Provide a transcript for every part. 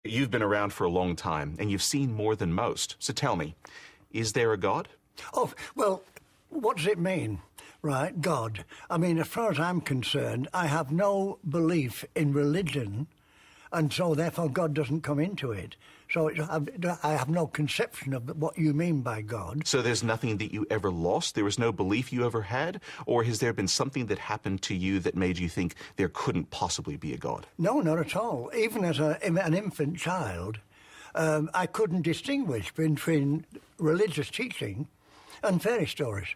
You've been around for a long time, and you've seen more than most. So tell me, is there a God? Oh, well, what does it mean, right, God? I mean, as far as I'm concerned, I have no belief in religion, and so therefore God doesn't come into it. So I have no conception of what you mean by God. So there's nothing that you ever lost? There was no belief you ever had? Or has there been something that happened to you that made you think there couldn't possibly be a God? No, not at all. Even as an infant child, I couldn't distinguish between religious teaching and fairy stories.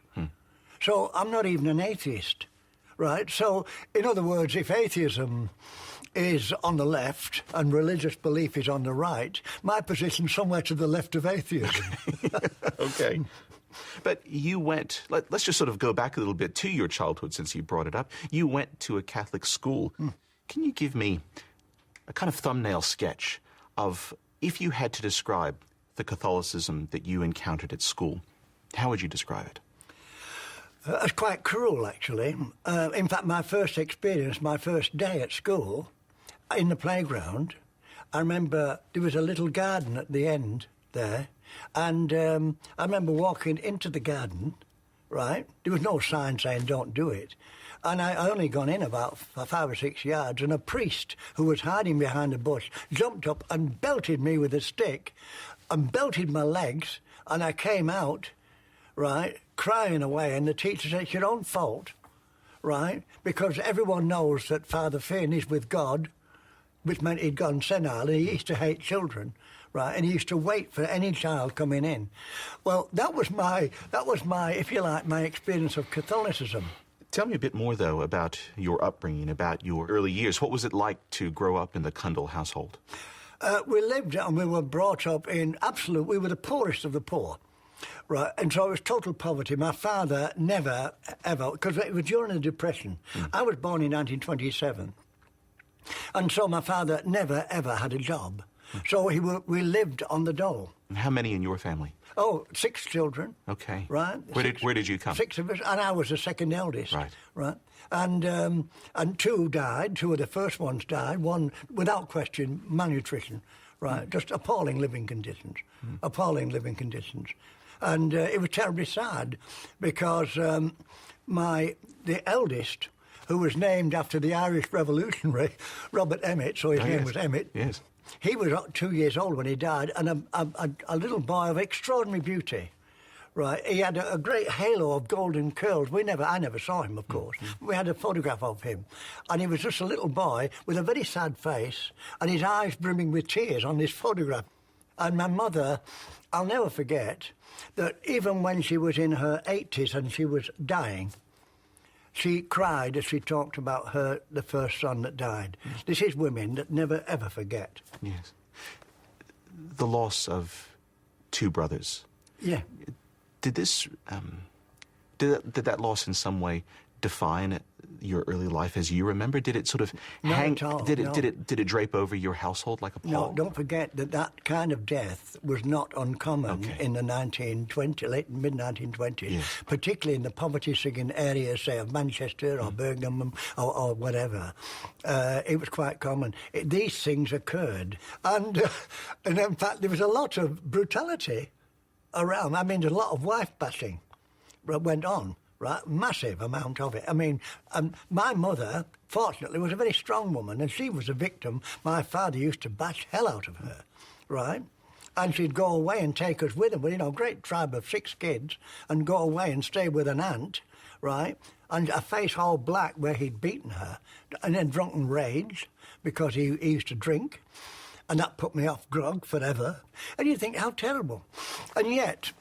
So I'm not even an atheist, right? So, in other words, if atheism is on the left and religious belief is on the right, my position's somewhere to the left of atheism. Okay. But you went, let's just sort of go back a little bit to your childhood since you brought it up. You went to a Catholic school. Can you give me a kind of thumbnail sketch of, if you had to describe the Catholicism that you encountered at school, how would you describe it? It's quite cruel, actually. In fact, my first experience, my first day at school, in the playground, I remember there was a little garden at the end there, and I remember walking into the garden, right? There was no sign saying don't do it. And I only gone in about 5 or 6 yards, and a priest who was hiding behind a bush jumped up and belted me with a stick and belted my legs, and I came out, right, crying away, and the teacher said, it's your own fault, right, because everyone knows that Father Finn is with God, which meant he'd gone senile, and he used to hate children, right, and he used to wait for any child coming in. Well, that was my, if you like, my experience of Catholicism. Tell me a bit more, though, about your upbringing, about your early years. What was it like to grow up in the Cundall household? We lived and we were brought up in we were the poorest of the poor. Right, and so it was total poverty. My father never, ever, because it was during the Depression. I was born in 1927. And so my father never, ever had a job. So we lived on the dole. And how many in your family? Oh, 6 children. Okay. Right. Where did you come? 6 of us, and I was the second eldest. Right. Right. And 2 died. 2 of the first ones died. One, without question, malnutrition. Right. Just appalling living conditions. Appalling living conditions. And it was terribly sad because the eldest, who was named after the Irish revolutionary, Robert Emmet, so his name was Emmet. Yes. He was 2 years old when he died, and a little boy of extraordinary beauty. Right, he had a great halo of golden curls. I never saw him, of course. We had a photograph of him, and he was just a little boy with a very sad face, and his eyes brimming with tears on this photograph. And my mother, I'll never forget that even when she was in her 80s and she was dying, she cried as she talked about the first son that died. This is women that never, ever forget. Yes. The loss of 2 brothers. Yeah. Did this, did that loss in some way define your early life as you remember? Did it sort of hang? Not at all, did it no. did it drape over your household like a pall? No, don't forget that kind of death was not uncommon in the late mid-1920s, yes. particularly in the poverty-stricken areas, say, of Manchester or Birmingham or whatever. It was quite common. These things occurred. And in fact, there was a lot of brutality around. I mean, there's a lot of wife-bashing that went on. Right, massive amount of it. I mean, my mother, fortunately, was a very strong woman, and she was a victim. My father used to bash hell out of her, right? And she'd go away and take us with him. Well, you know, a great tribe of 6 kids, and go away and stay with an aunt, right? And a face all black where he'd beaten her, and then drunken rage because he used to drink, and that put me off grog forever. And you think, how terrible. And yet,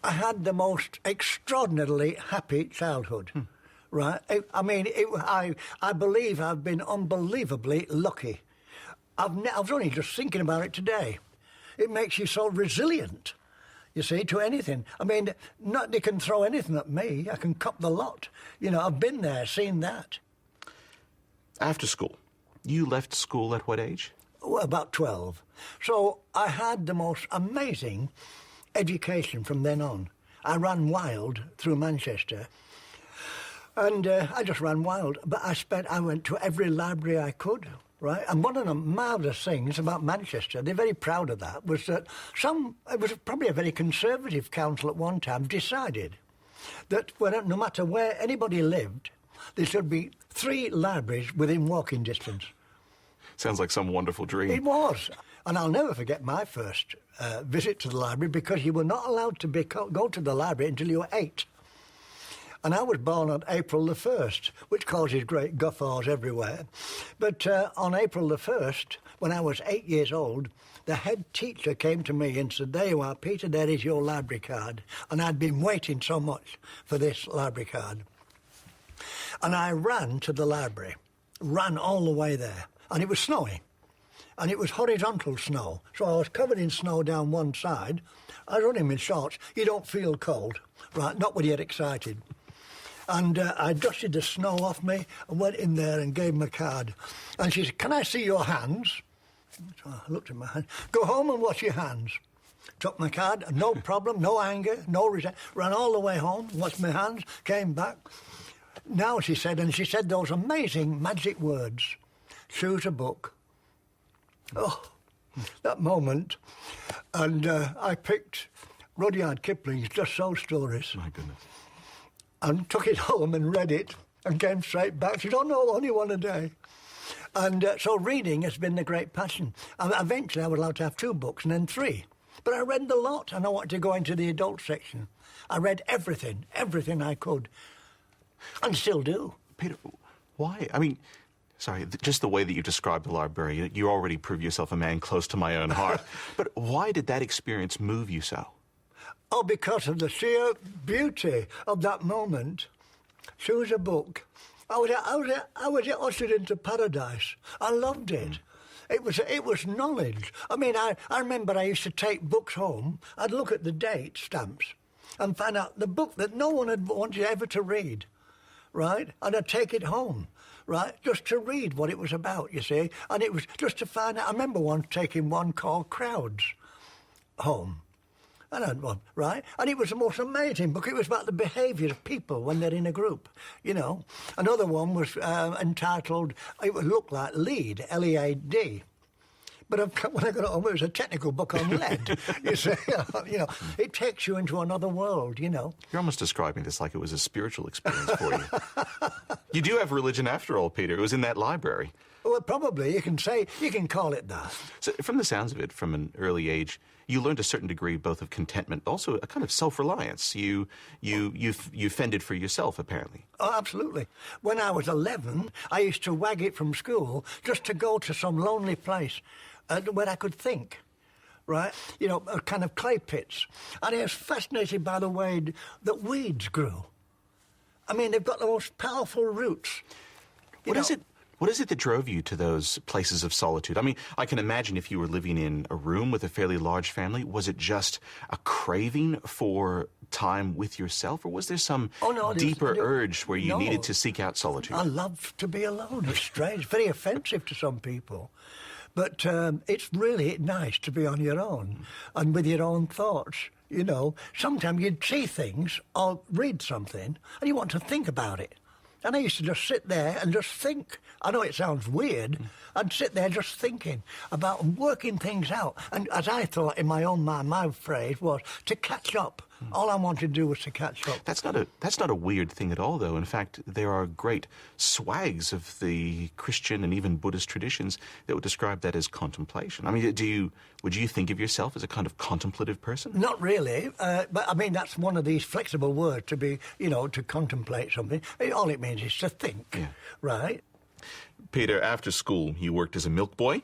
I had the most extraordinarily happy childhood, right? I believe I've been unbelievably lucky. I was only just thinking about it today. It makes you so resilient, you see, to anything. I mean, they can throw anything at me. I can cop the lot. You know, I've been there, seen that. After school, you left school at what age? Well, about 12. So I had the most amazing education from then on. I ran wild through Manchester, and I just ran wild. But I went to every library I could. right? And one of the marvellous things about Manchester, they're very proud of that, was that it was probably a very conservative council at one time, decided that no matter where anybody lived, there should be 3 libraries within walking distance. Sounds like some wonderful dream. It was. And I'll never forget my first visit to the library, because you were not allowed to go to the library until you were 8. And I was born on April the 1st, which causes great guffaws everywhere. But on April the 1st, when I was 8 years old, the head teacher came to me and said, "There you are, Peter, there is your library card." And I'd been waiting so much for this library card. And I ran to the library, ran all the way there. And it was snowing. And it was horizontal snow. So I was covered in snow down one side. I was running in shorts. You don't feel cold, right? Not when you get excited. And I dusted the snow off me and went in there and gave him a card. And she said, "Can I see your hands?" So I looked at my hands. "Go home and wash your hands." Took my card, no problem, no anger, no resentment. Ran all the way home, washed my hands, came back. Now, she said those amazing magic words, "Choose a book." Oh, that moment. And I picked Rudyard Kipling's Just So stories. My goodness. And took it home and read it and came straight back. She said, "Oh, no, only one a day." And so reading has been a great passion. And eventually I was allowed to have 2 books and then 3. But I read a lot, and I wanted to go into the adult section. I read everything I could, and still do. Peter, why? I mean, sorry, just the way that you described the library, you already prove yourself a man close to my own heart. But why did that experience move you so? Oh, because of the sheer beauty of that moment. Choose a book. I was ushered into paradise. I loved it. It was knowledge. I mean, I remember I used to take books home. I'd look at the date stamps and find out the book that no one had wanted ever to read, right? And I'd take it home, right, just to read what it was about, you see. And it was just to find out. I remember once taking one called Crowds home. And I'd one, right? And it was the most amazing book. It was about the behaviour of people when they're in a group, you know. Another one was entitled, it would look like Lead, L-E-A-D. But when I got it home, it was a technical book on lead. You see, you know, it takes you into another world, you know. You're almost describing this like it was a spiritual experience for you. You do have religion after all, Peter. It was in that library. Well, probably. You can call it that. So from the sounds of it, from an early age, you learned a certain degree both of contentment, but also a kind of self-reliance. You fended for yourself, apparently. Oh, absolutely. When I was 11, I used to wag it from school just to go to some lonely place where I could think, right? You know, kind of clay pits. And I was fascinated by the way that weeds grew. I mean, they've got the most powerful roots. What is it that drove you to those places of solitude? I mean, I can imagine if you were living in a room with a fairly large family, was it just a craving for time with yourself, or was there some deeper urge where you needed to seek out solitude? I love to be alone. It's strange, very offensive to some people. But it's really nice to be on your own and with your own thoughts. You know, sometimes you'd see things or read something and you want to think about it. And I used to just sit there and just think. I know it sounds weird. I'd sit there just thinking about working things out. And as I thought in my own mind, my phrase was to catch up. All I wanted to do was to catch up. That's not a weird thing at all, though. In fact, there are great swags of the Christian and even Buddhist traditions that would describe that as contemplation. I mean, would you think of yourself as a kind of contemplative person? Not really, but I mean, that's one of these flexible words to be, you know, to contemplate something. All it means is to think, right? Peter, after school, you worked as a milk boy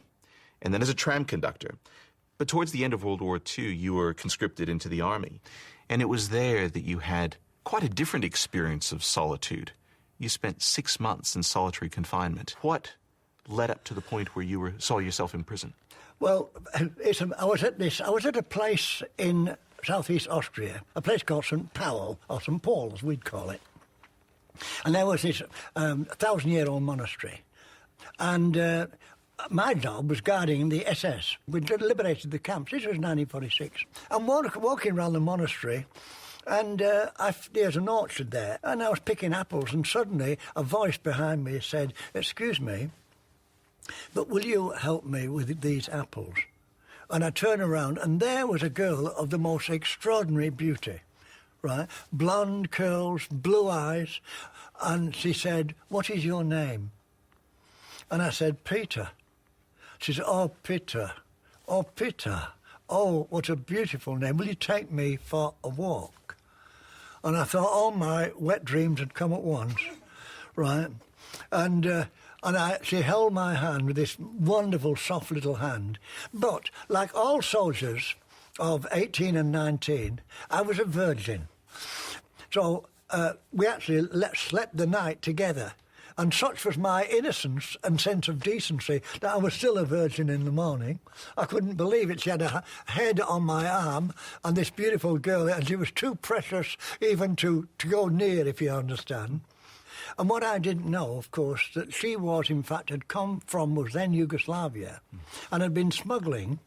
and then as a tram conductor. But towards the end of World War II, you were conscripted into the army. And it was there that you had quite a different experience of solitude. You spent 6 months in solitary confinement. What led up to the point where you saw yourself in prison? Well, I was at a place in southeast Austria, a place called St. Paul, or St. Paul as we'd call it. And there was this 1,000-year-old monastery. And my job was guarding the SS. We liberated the camps. This was 1946. I'm walking around the monastery, and there's an orchard there, and I was picking apples, and suddenly a voice behind me said, "Excuse me, but will you help me with these apples? And I turned around, and there was a girl of the most extraordinary beauty, right? Blonde curls, blue eyes. And she said, "What is your name?" And I said, "Peter." She said, "Oh, Peter. Oh, Peter. Oh, what a beautiful name. Will you take me for a walk?" And I thought all my wet dreams had come at once, right? And she held my hand with this wonderful, soft little hand. But like all soldiers of 18 and 19, I was a virgin. So we actually slept the night together. And such was my innocence and sense of decency that I was still a virgin in the morning. I couldn't believe it. She had a head on my arm, and this beautiful girl, and she was too precious even to go near, if you understand. And what I didn't know, of course, that she was, in fact, had come from, was then Yugoslavia, and had been smuggling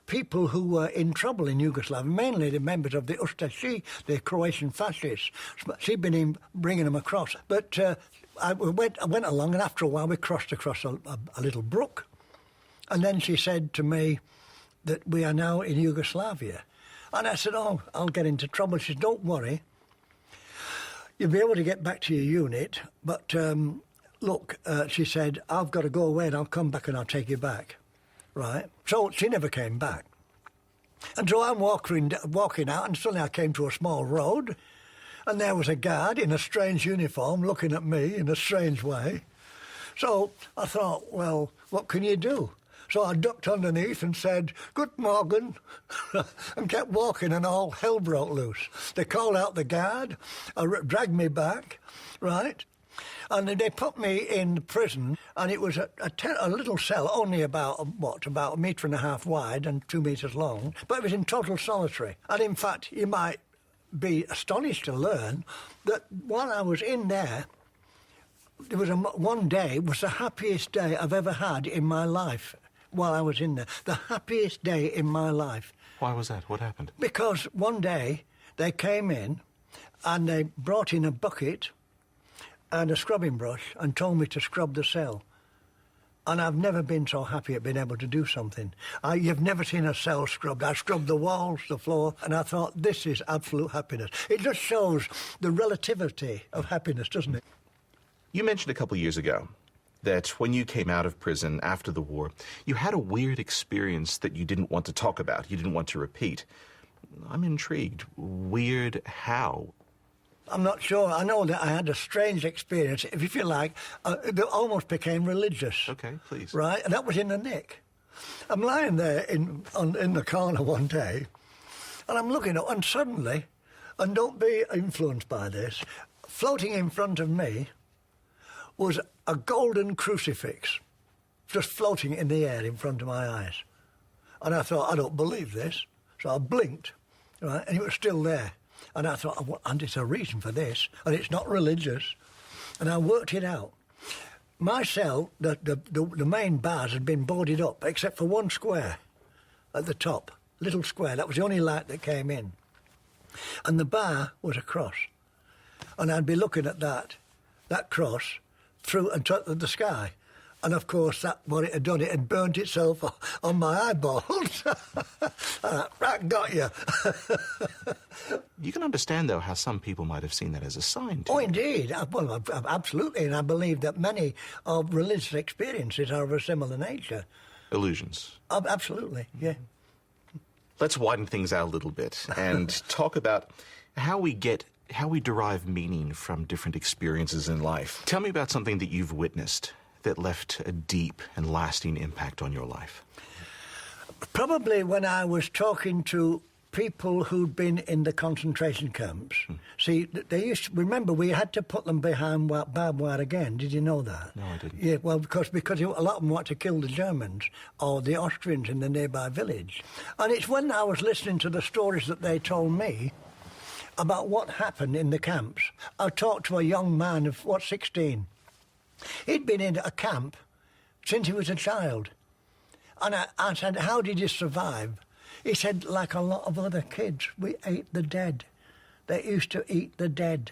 people who were in trouble in Yugoslavia, mainly the members of the Ustashi, the Croatian fascists. She'd been bringing them across. But I went along, and after a while we crossed across a little brook. And then she said to me that we are now in Yugoslavia. And I said, "Oh, I'll get into trouble." She said, "Don't worry. You'll be able to get back to your unit. But look," she said, "I've got to go away, and I'll come back and I'll take you back." Right? So she never came back. And so I'm walking out, and suddenly I came to a small road, and there was a guard in a strange uniform looking at me in a strange way. So I thought, well, what can you do? So I ducked underneath and said, "Good morgen," and kept walking, and all hell broke loose. They called out the guard, dragged me back, right? And they put me in prison, and it was a little cell, only about a metre and a half wide and 2 metres long, but it was in total solitary. And in fact, you might be astonished to learn that while I was in there, there was one day was the happiest day I've ever had in my life while I was in there. The happiest day in my life. Why was that? What happened? Because one day they came in and they brought in a bucket and a scrubbing brush and told me to scrub the cell. And I've never been so happy at being able to do something. You've never seen a cell scrubbed. I scrubbed the walls, the floor, and I thought, this is absolute happiness. It just shows the relativity of happiness, doesn't it? You mentioned a couple of years ago that when you came out of prison after the war, you had a weird experience that you didn't want to talk about, you didn't want to repeat. I'm intrigued. Weird how? I'm not sure. I know that I had a strange experience, if you like, that almost became religious. Okay, please. Right? And that was in the nick. I'm lying there in the corner one day, and I'm looking up, and suddenly, and don't be influenced by this, floating in front of me was a golden crucifix, just floating in the air in front of my eyes. And I thought, I don't believe this. So I blinked, right, and it was still there. And I thought, and there's a reason for this, and it's not religious. And I worked it out. My cell, the main bars had been boarded up, except for one square at the top, little square. That was the only light that came in. And the bar was a cross. And I'd be looking at that cross, through and to the sky. And of course, what it had done, it had burnt itself on my eyeballs. That got you. You can understand, though, how some people might have seen that as a sign. Oh, indeed. Well, absolutely. And I believe that many of religious experiences are of a similar nature. Illusions. Absolutely, yeah. Let's widen things out a little bit and talk about how we derive meaning from different experiences in life. Tell me about something that you've witnessed that left a deep and lasting impact on your life. Probably when I was talking to people who'd been in the concentration camps. See, they used to, remember, we had to put them behind barbed wire again. Did you know that? No, I didn't. Yeah, well, because a lot of them wanted to kill the Germans or the Austrians in the nearby village. And it's when I was listening to the stories that they told me about what happened in the camps. I talked to a young man of, 16. He'd been in a camp since he was a child. And I said, how did you survive? He said, like a lot of other kids, we ate the dead. They used to eat the dead.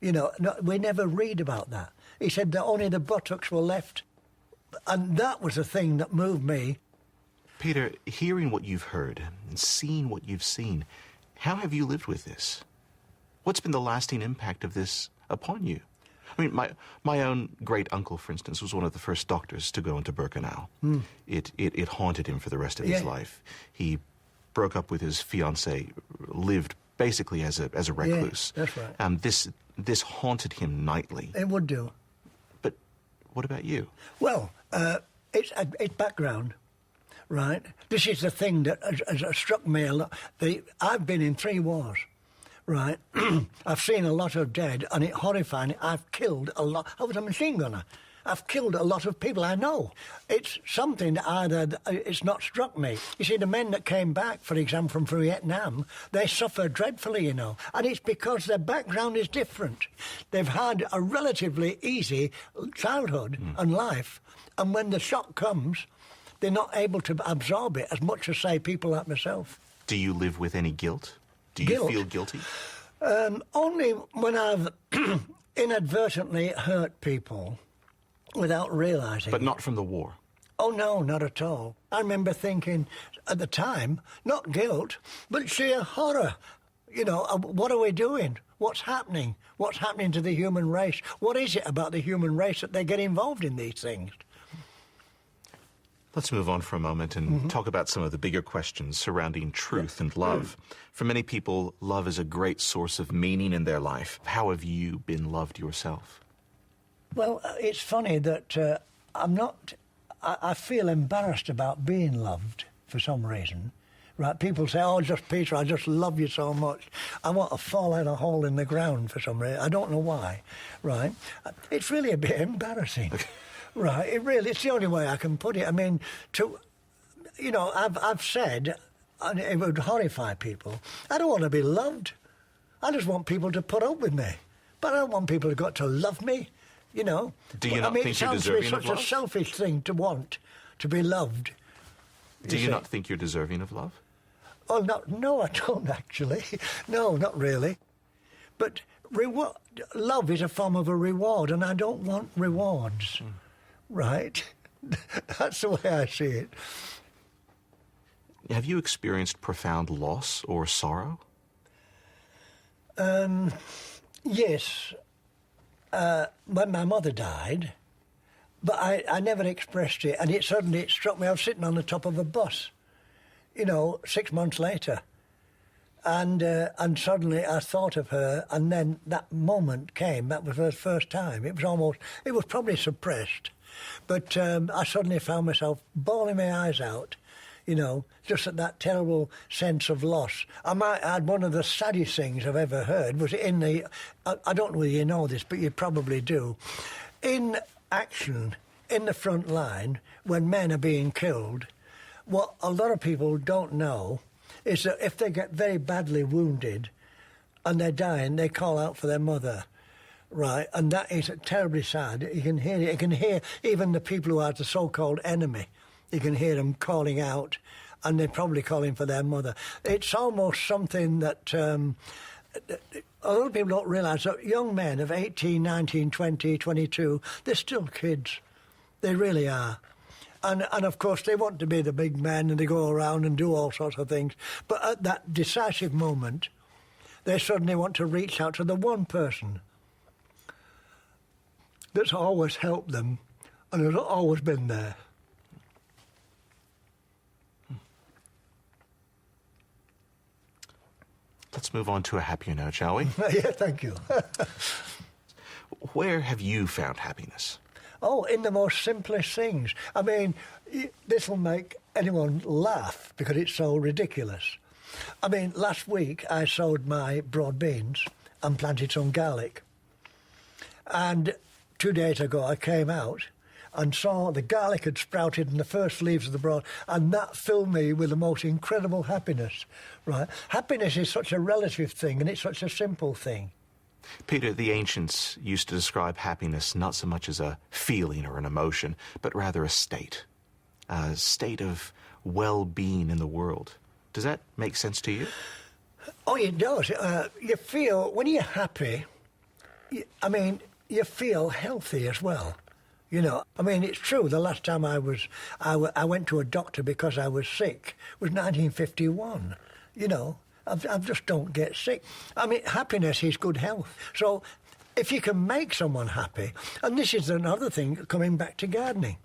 You know, we never read about that. He said that only the buttocks were left And that was the thing that moved me. Peter, hearing what you've heard and seeing what you've seen, how have you lived with this? What's been the lasting impact of this upon you? I mean, my own great-uncle, for instance, was one of the first doctors to go into Cundall. It haunted him for the rest of his life. He broke up with his fiancée, lived basically as a recluse. Yeah, that's right. This haunted him nightly. It would do. But what about you? Well, it's background, right? This is the thing that has struck me a lot. I've been in 3 wars, right? I've seen a lot of dead, and it's horrifying. I've killed a lot. I was a machine gunner. I've killed a lot of people I know. It's something that it's not struck me. You see, the men that came back, for example, from Vietnam, they suffer dreadfully, you know. And it's because their background is different. They've had a relatively easy childhood and life. And when the shock comes, they're not able to absorb it as much as, say, people like myself. Do you live with any guilt? Do you feel guilty? Only when I've inadvertently hurt people without realising. But not from the war? Oh, no, not at all. I remember thinking at the time, not guilt, but sheer horror. You know, what are we doing? What's happening? What's happening to the human race? What is it about the human race that they get involved in these things? Let's move on for a moment and talk about some of the bigger questions surrounding truth and love. For many people, love is a great source of meaning in their life. How have you been loved yourself? Well, it's funny that I feel embarrassed about being loved for some reason. Right? People say, oh, just Peter, I just love you so much. I want to fall out a hole in the ground for some reason. I don't know why. Right? It's really a bit embarrassing. Right? It's the only way I can put it. I mean, I've said, and it would horrify people, I don't want to be loved. I just want people to put up with me. But I don't want people to love me. You know, do you not think you're deserving of love? It sounds such a selfish thing to want, to be loved. Do you not think you're deserving of love? Oh, no, I don't actually. No, not really. But love is a form of a reward, and I don't want rewards. Right? That's the way I see it. Have you experienced profound loss or sorrow? Yes. When my mother died, but I never expressed it, and it struck me. I was sitting on the top of a bus, 6 months later, and suddenly I thought of her, and then that moment came. That was the first time. It was probably suppressed, but I suddenly found myself bawling my eyes out. Just at that terrible sense of loss. I might add one of the saddest things I've ever heard was I don't know whether you know this, but you probably do. In action, in the front line, when men are being killed, what a lot of people don't know is that if they get very badly wounded and they're dying, they call out for their mother. Right, and that is terribly sad. You can hear it. You can hear even the people who are the so-called enemy. You can hear them calling out, and they're probably calling for their mother. It's almost something that a lot of people don't realise that young men of 18, 19, 20, 22, they're still kids. They really are. And of course, they want to be the big men, and they go around and do all sorts of things. But at that decisive moment, they suddenly want to reach out to the one person that's always helped them and has always been there. Let's move on to a happier note, shall we? Yeah, thank you. Where have you found happiness? Oh, in the most simplest things. I mean, this will make anyone laugh because it's so ridiculous. I mean, last week I sowed my broad beans and planted some garlic. And 2 days ago I came out and saw the garlic had sprouted in the first leaves of the broad, and that filled me with the most incredible happiness, right? Happiness is such a relative thing, and it's such a simple thing. Peter, the ancients used to describe happiness not so much as a feeling or an emotion, but rather a state of well-being in the world. Does that make sense to you? Oh, it does. You feel, when you're happy, you feel healthy as well. You know, I mean, it's true. The last time I went to a doctor because I was sick was 1951. You know, I just don't get sick. I mean, happiness is good health. So if you can make someone happy, and this is another thing coming back to gardening.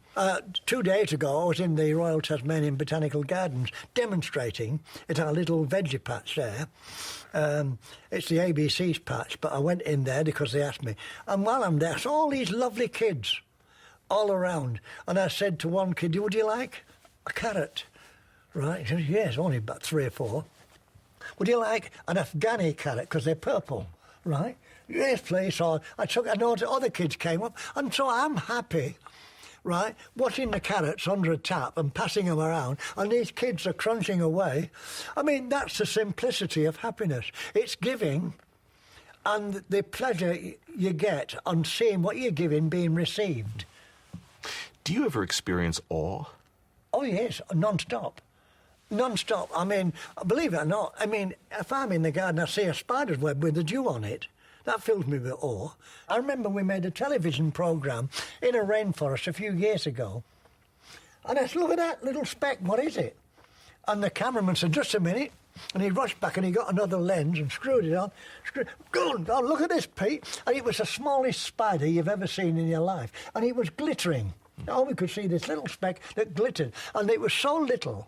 2 days ago, I was in the Royal Tasmanian Botanical Gardens demonstrating at our little veggie patch there. It's the ABC's patch, but I went in there because they asked me. And while I'm there, I saw all these lovely kids all around. And I said to one kid, would you like a carrot? Right? He said, yes, only about 3 or 4. Would you like an Afghani carrot, because they're purple, right? Yes, please. So I noticed other kids came up, and so I'm happy, right, watching the carrots under a tap and passing them around, and these kids are crunching away. I mean, that's the simplicity of happiness. It's giving, and the pleasure you get on seeing what you're giving being received. Do you ever experience awe? Oh, yes, non-stop. Non-stop. I mean, believe it or not, I mean, if I'm in the garden, I see a spider's web with a dew on it. That fills me with awe. I remember we made a television programme in a rainforest a few years ago. And I said, look at that little speck, what is it? And the cameraman said, just a minute. And he rushed back and he got another lens and screwed it on. Go on, oh, look at this, Pete. And it was the smallest spider you've ever seen in your life. And it was glittering. Oh, we could see this little speck that glittered. And it was so little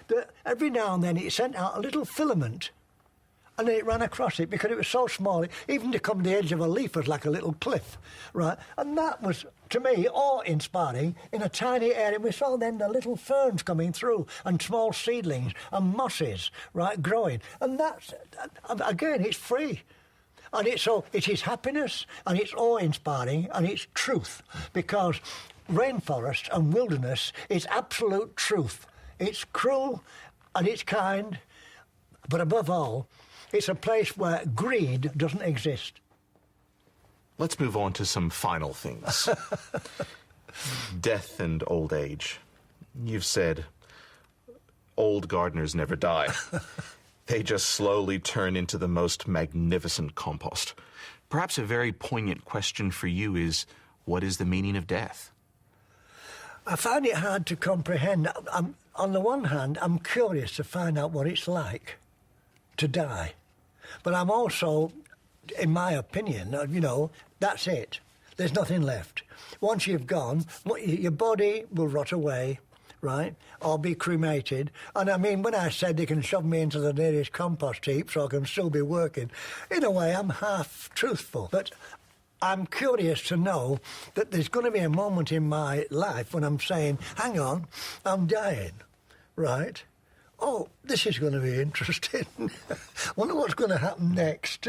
that every now and then it sent out a little filament, and then it ran across it because it was so small, even to come to the edge of a leaf was like a little cliff, right? And that was, to me, awe-inspiring in a tiny area. We saw then the little ferns coming through and small seedlings and mosses, right, growing. And that's, again, it's free. And it is happiness, and it's awe-inspiring, and it's truth, because rainforest and wilderness is absolute truth. It's cruel and it's kind, but above all, it's a place where greed doesn't exist. Let's move on to some final things. Death and old age. You've said old gardeners never die. They just slowly turn into the most magnificent compost. Perhaps a very poignant question for you is, what is the meaning of death? I find it hard to comprehend. On the one hand, I'm curious to find out what it's like to die. But I'm also, in my opinion, you know, that's it. There's nothing left. Once you've gone, your body will rot away, right, or be cremated. And I mean, when I said they can shove me into the nearest compost heap so I can still be working, in a way, I'm half truthful. But I'm curious to know that there's going to be a moment in my life when I'm saying, hang on, I'm dying, right? Oh, this is going to be interesting. Wonder what's going to happen next.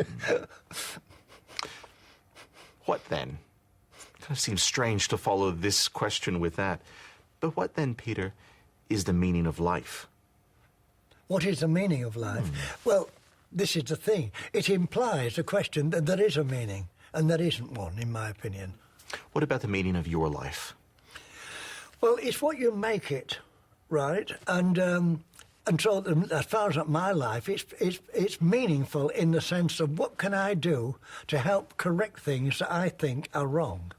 What then? It kind of seems strange to follow this question with that. But what then, Peter, is the meaning of life? What is the meaning of life? Well, this is the thing. It implies a question that there is a meaning. And there isn't one, in my opinion. What about the meaning of your life? Well, it's what you make it, right? And so, as far as my life, it's meaningful in the sense of what can I do to help correct things that I think are wrong.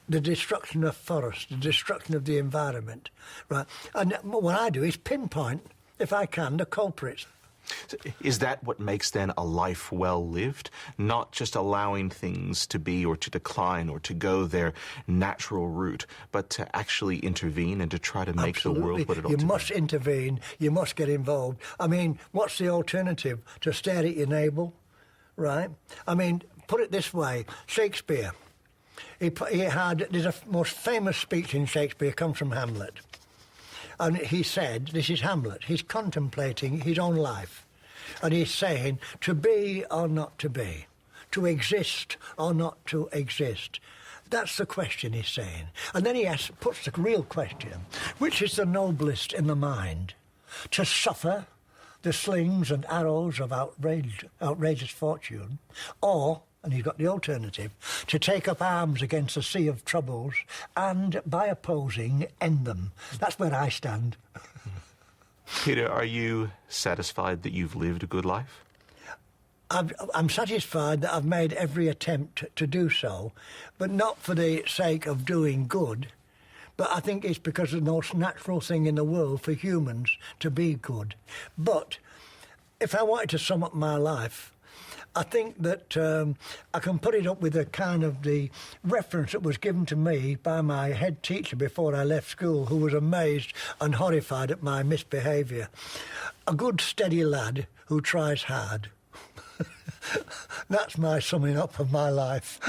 The destruction of forests, the destruction of the environment, right? And what I do is pinpoint, if I can, the culprits. Is that what makes then a life well lived? Not just allowing things to be or to decline or to go their natural route, but to actually intervene and to try to make Absolutely. the world what it ought to be. You must intervene. You must get involved. I mean, what's the alternative? To stare at your navel, right? I mean, put it this way. Shakespeare, there's a most famous speech in Shakespeare comes from Hamlet. And he said, this is Hamlet, he's contemplating his own life. And he's saying, to be or not to be, to exist or not to exist. That's the question he's saying. And then he puts the real question, which is the noblest in the mind? To suffer the slings and arrows of outrageous fortune, or, and he's got the alternative, to take up arms against a sea of troubles and, by opposing, end them. That's where I stand. Peter, are you satisfied that you've lived a good life? I'm satisfied that I've made every attempt to do so, but not for the sake of doing good. But I think it's because it's the most natural thing in the world for humans to be good. But if I wanted to sum up my life, I think that I can put it up with the reference that was given to me by my head teacher before I left school, who was amazed and horrified at my misbehaviour. A good, steady lad who tries hard. That's my summing up of my life.